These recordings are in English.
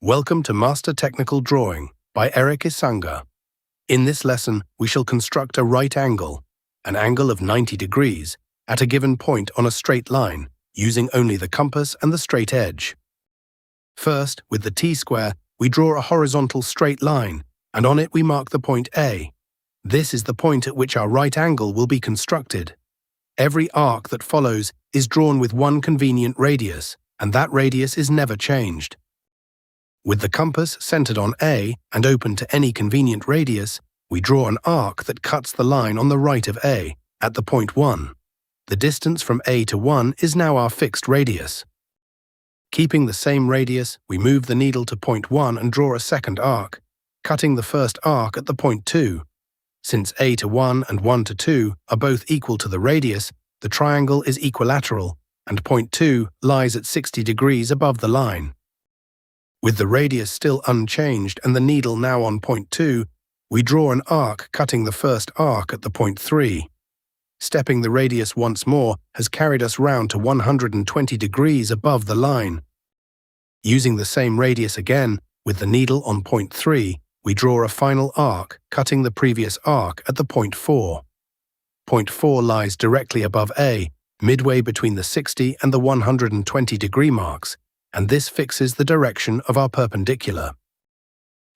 Welcome to Master Technical Drawing by Eric Isanga. In this lesson, we shall construct a right angle, an angle of 90 degrees, at a given point on a straight line, using only the compass and the straight edge. First, with the T-square, we draw a horizontal straight line, and on it we mark the point A. This is the point at which our right angle will be constructed. Every arc that follows is drawn with one convenient radius, and that radius is never changed. With the compass centered on A and open to any convenient radius, we draw an arc that cuts the line on the right of A, at the point 1. The distance from A to 1 is now our fixed radius. Keeping the same radius, we move the needle to point 1 and draw a second arc, cutting the first arc at the point 2. Since A to 1 and 1 to 2 are both equal to the radius, the triangle is equilateral, and point 2 lies at 60 degrees above the line. With the radius still unchanged and the needle now on point 2, we draw an arc cutting the first arc at the point 3. Stepping the radius once more has carried us round to 120 degrees above the line. Using the same radius again, with the needle on point 3, we draw a final arc cutting the previous arc at the point 4. Point 4 lies directly above A, midway between the 60 and the 120 degree marks, and this fixes the direction of our perpendicular.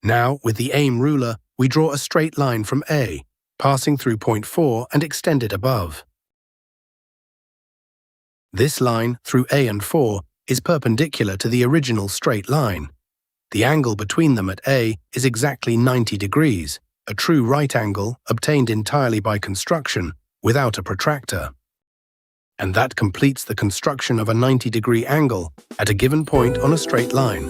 Now, with the aim ruler, we draw a straight line from A, passing through point 4 and extend it above. This line, through A and 4, is perpendicular to the original straight line. The angle between them at A is exactly 90 degrees, a true right angle obtained entirely by construction, without a protractor. And that completes the construction of a 90-degree angle at a given point on a straight line.